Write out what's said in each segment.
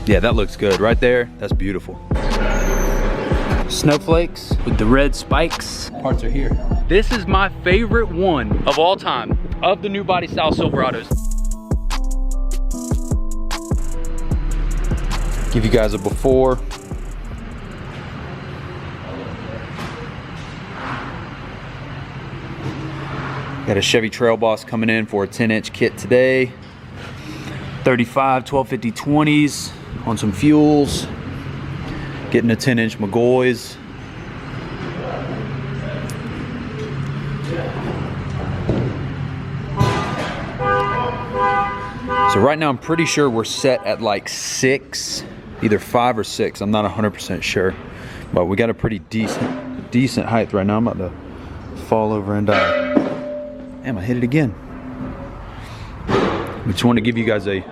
Yeah, that looks good right there. That's beautiful. Snowflakes with the red spikes. Parts are here. This is my favorite one of all time of the new body style Silverados. Give you guys a before. Got a Chevy Trailboss coming in for a 10-inch kit today. 35 1250 20s on some fuels. Getting a 10-inch Mcgaughys. So right now I'm pretty sure we're set at like 6, either 5 or 6. I'm not 100% sure, but we got a pretty decent height right now. I'm about to fall over and die. Damn, I hit it again. We just want to give you guys a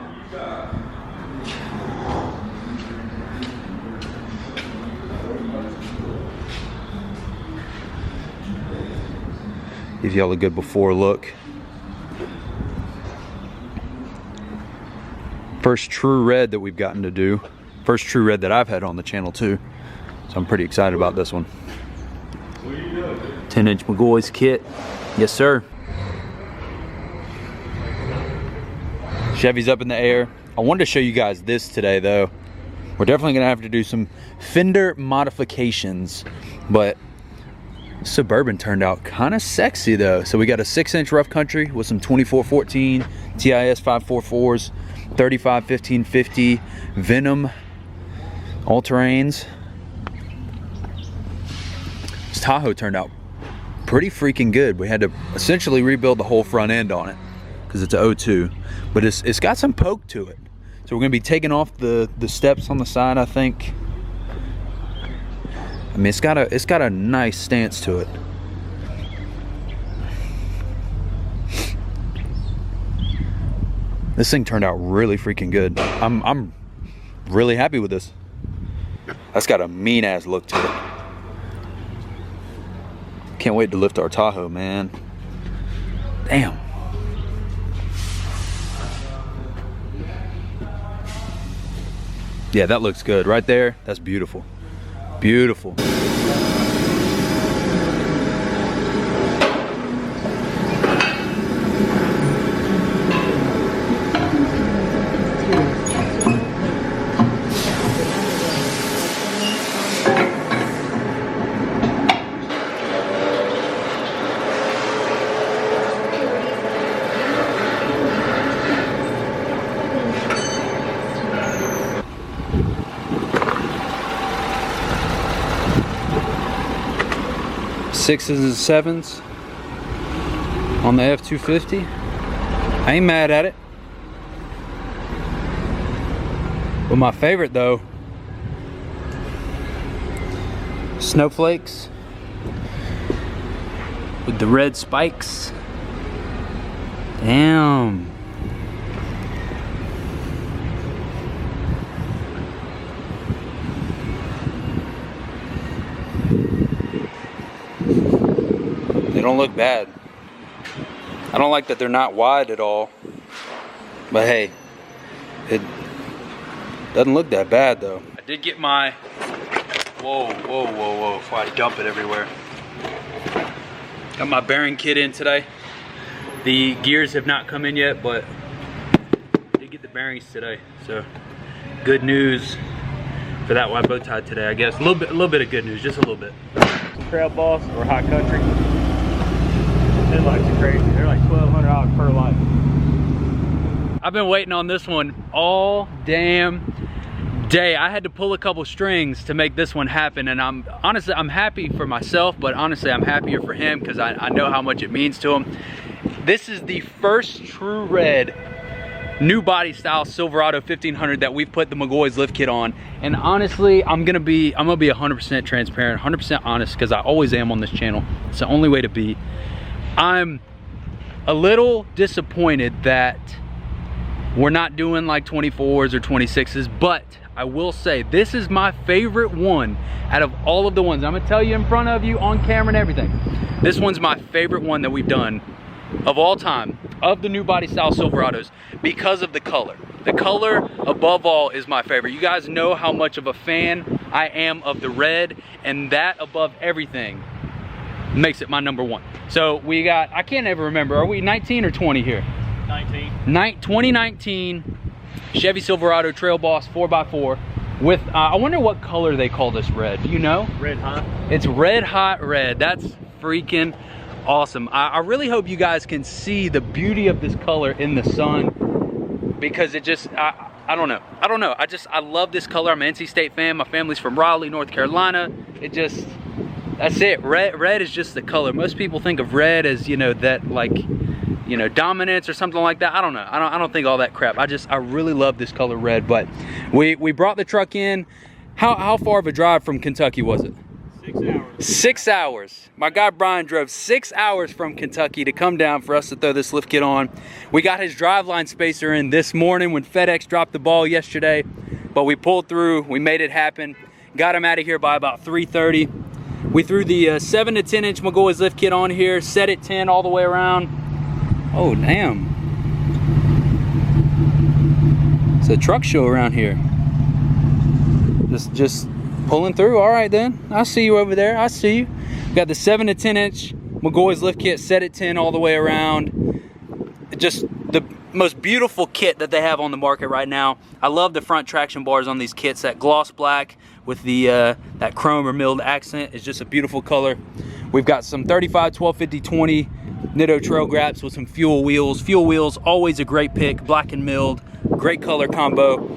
give y'all a good before look. First true red that we've gotten to do. First true red that I've had on the channel too. So I'm pretty excited about this one. 10-inch Mcgaughys kit. Yes, sir. Chevy's up in the air. I wanted to show you guys this today though. We're definitely gonna have to do some fender modifications, but Suburban turned out kind of sexy though. So we got a 6-inch rough country with some 2414 TIS 544s, 35 1550 Venom all-terrains. This Tahoe turned out pretty freaking good. We had to essentially rebuild the whole front end on it because it's a 02, but it's got some poke to it. So we're gonna be taking off the steps on the side, I think. I mean, it's got a nice stance to it. This thing turned out really freaking good. I'm really happy with this. That's got a mean ass look to it. Can't wait to lift our Tahoe, man. Damn. Yeah, that looks good right there. That's beautiful. Beautiful. Sixes and sevens on the F250. I ain't mad at it. But my favorite though, snowflakes with the red spikes. Damn. They don't look bad. I don't like that they're not wide at all. But hey, it doesn't look that bad though. I did get my, whoa, before I dump it everywhere. Got my bearing kit in today. The gears have not come in yet, but I did get the bearings today. So good news for that wide bow tie today, I guess. A little bit of good news, just a little bit. Trailboss or High Country. Headlights are crazy. They're like $1,200 per light. I've been waiting on this one all damn day. I had to pull a couple strings to make this one happen, and I'm happy for myself, but honestly I'm happier for him because I know how much it means to him. This is the first true red new body style Silverado 1500 that we've put the Mcgaughys lift kit on, and honestly I'm gonna be 100% transparent, 100% honest, because I always am on this channel. It's the only way to be. I'm a little disappointed that we're not doing like 24s or 26s, but I will say this is my favorite one out of all of the ones. I'm gonna tell you in front of you on camera and everything. This one's my favorite one that we've done of all time of the new body style Silverados because of the color. The color, above all, is my favorite. You guys know how much of a fan I am of the red, and that above everything makes it my #1. So we got, I can't ever remember, are we 19 or 20 here? 2019 Chevy Silverado Trailboss 4x4 with, I wonder what color they call this red. Do you know? Red hot. It's red hot red. That's freaking awesome. I really hope you guys can see the beauty of this color in the sun, because it just, I don't know. I love this color. I'm an NC State fan. My family's from Raleigh, North Carolina. It just, that's it. Red is just the color. Most people think of red as, you know, that like, you know, dominance or something like that. I don't know. I don't think all that crap. I really love this color red. But we brought the truck in. How far of a drive from Kentucky was it? 6 hours. 6 hours. My guy Brian drove 6 hours from Kentucky to come down for us to throw this lift kit on. We got his driveline spacer in this morning when FedEx dropped the ball yesterday, but we pulled through. We made it happen. Got him out of here by about 3:30. We threw the 7 to 10 inch Mcgaughys lift kit on here, set it 10 all the way around. Oh, damn. It's a truck show around here. Just pulling through. All right then. I see you over there. I see you. Got the 7 to 10 inch Mcgaughys lift kit, set at 10 all the way around. Just the most beautiful kit that they have on the market right now. I love the front traction bars on these kits. That gloss black with the that chrome or milled accent is just a beautiful color. We've got some 35, 12, 50, 20 Nitto trail graps with some fuel wheels. Fuel wheels, always a great pick. Black and milled, great color combo.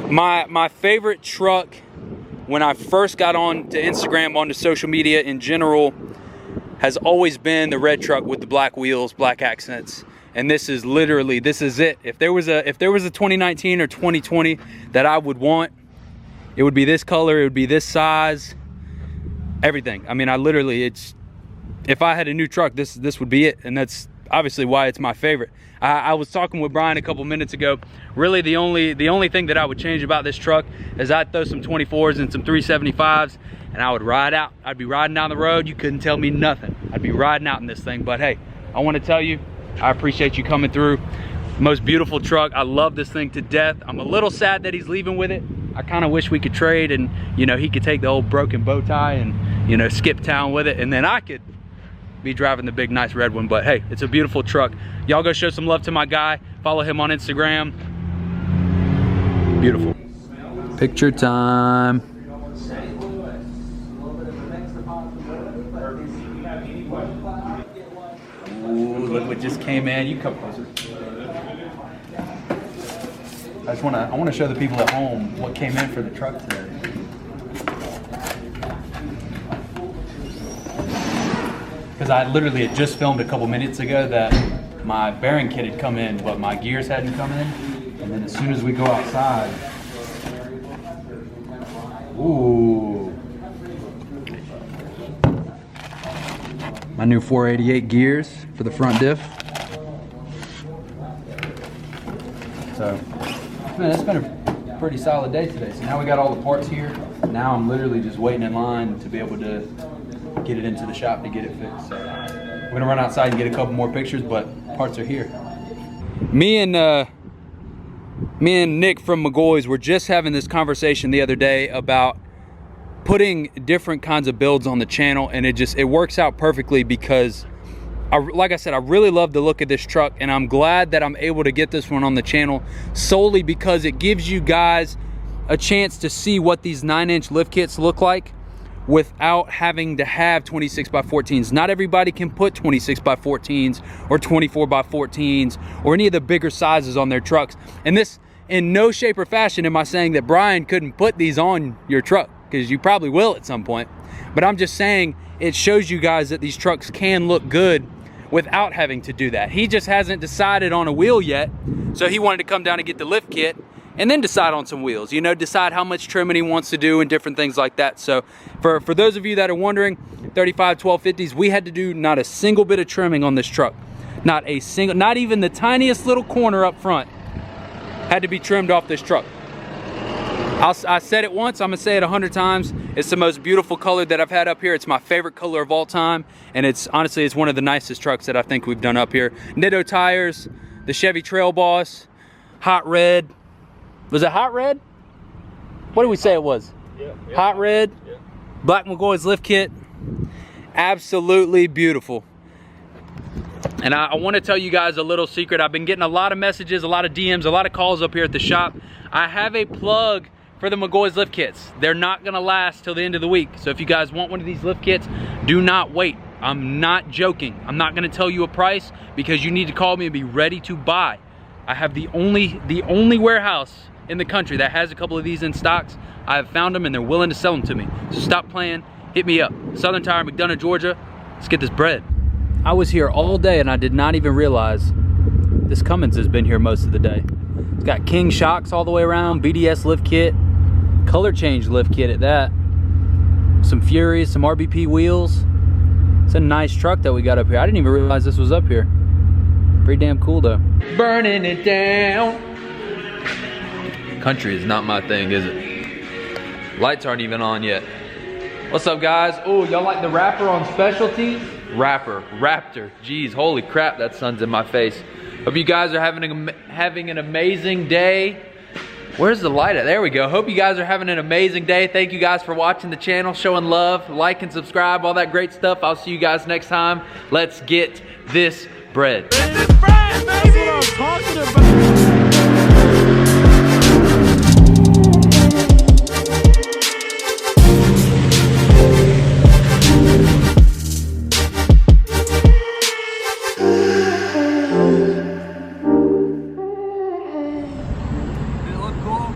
My favorite truck when I first got on to Instagram, onto social media in general, has always been the red truck with the black wheels, black accents. And this is literally, this is it. If there was a 2019 or 2020 that I would want, it would be this color, it would be this size, everything. I mean, I literally, if I had a new truck, this would be it. And that's obviously why it's my favorite. I was talking with Brian a couple minutes ago. Really, the only thing that I would change about this truck is I'd throw some 24s and some 375s, and I would ride out. I'd be riding down the road. You couldn't tell me nothing. I'd be riding out in this thing. But hey, I want to tell you, I appreciate you coming through. Most beautiful truck. I love this thing to death. I'm a little sad that he's leaving with it. I kind of wish we could trade, and you know, he could take the old broken bow tie and, you know, skip town with it, and then I could be driving the big nice red one. But hey, it's a beautiful truck. Y'all go show some love to my guy. Follow him on Instagram. Beautiful. Picture time. Ooh, look what just came in. You come closer. I want to show the people at home what came in for the truck today. Because I literally had just filmed a couple minutes ago that my bearing kit had come in, but my gears hadn't come in. And then as soon as we go outside, ooh, my new 488 gears for the front diff. So, man, it's been a pretty solid day today. So now we got all the parts here. Now I'm literally just waiting in line to be able to get it into the shop to get it fixed. So we're gonna run outside and get a couple more pictures, but parts are here. Me and Nick from Mcgaughys were just having this conversation the other day about putting different kinds of builds on the channel, and it works out perfectly because like I said, I really love the look of this truck, and I'm glad that I'm able to get this one on the channel solely because it gives you guys a chance to see what these 9-inch lift kits look like without having to have 26x14s. Not everybody can put 26x14s or 24x14s or any of the bigger sizes on their trucks. And this, in no shape or fashion am I saying that Brian couldn't put these on your truck, because you probably will at some point. But I'm just saying it shows you guys that these trucks can look good without having to do that. He just hasn't decided on a wheel yet, so he wanted to come down and get the lift kit and then decide on some wheels, you know, decide how much trimming he wants to do and different things like that. So for those of you that are wondering, 35 1250s, we had to do not a single bit of trimming on this truck. Not a single, not even the tiniest little corner up front had to be trimmed off this truck. I said it once, I'm gonna say it 100 times. It's the most beautiful color that I've had up here. It's my favorite color of all time, and it's honestly, it's one of the nicest trucks that I think we've done up here. Nitto tires, the Chevy Trailboss, hot red. Was it hot red? What did we say it was? Yeah. Hot red. Yeah. Black Mcgaughys lift kit. Absolutely beautiful. And I want to tell you guys a little secret. I've been getting a lot of messages, a lot of DMs, a lot of calls up here at the shop. I have a plug for the Mcgaughys lift kits. They're not gonna last till the end of the week. So if you guys want one of these lift kits, do not wait. I'm not joking. I'm not gonna tell you a price because you need to call me and be ready to buy. I have the only warehouse in the country that has a couple of these in stocks. I have found them and they're willing to sell them to me. So stop playing, hit me up. Southern Tire, McDonough, Georgia. Let's get this bread. I was here all day and I did not even realize this Cummins has been here most of the day. It's got King shocks all the way around, BDS lift kit, color change lift kit at that. Some Furies, some RBP wheels. It's a nice truck that we got up here. I didn't even realize this was up here. Pretty damn cool though. Burning it down. Country is not my thing, is it? Lights aren't even on yet. What's up, guys? Oh, y'all like the Raptor on specialty? Raptor. Jeez, holy crap, that sun's in my face. Hope you guys are having an amazing day. Where's the light at? There we go. Hope you guys are having an amazing day. Thank you guys for watching the channel, showing love, like and subscribe, all that great stuff. I'll see you guys next time. Let's get this bread. Get this bread, baby! That's what I'm talking about.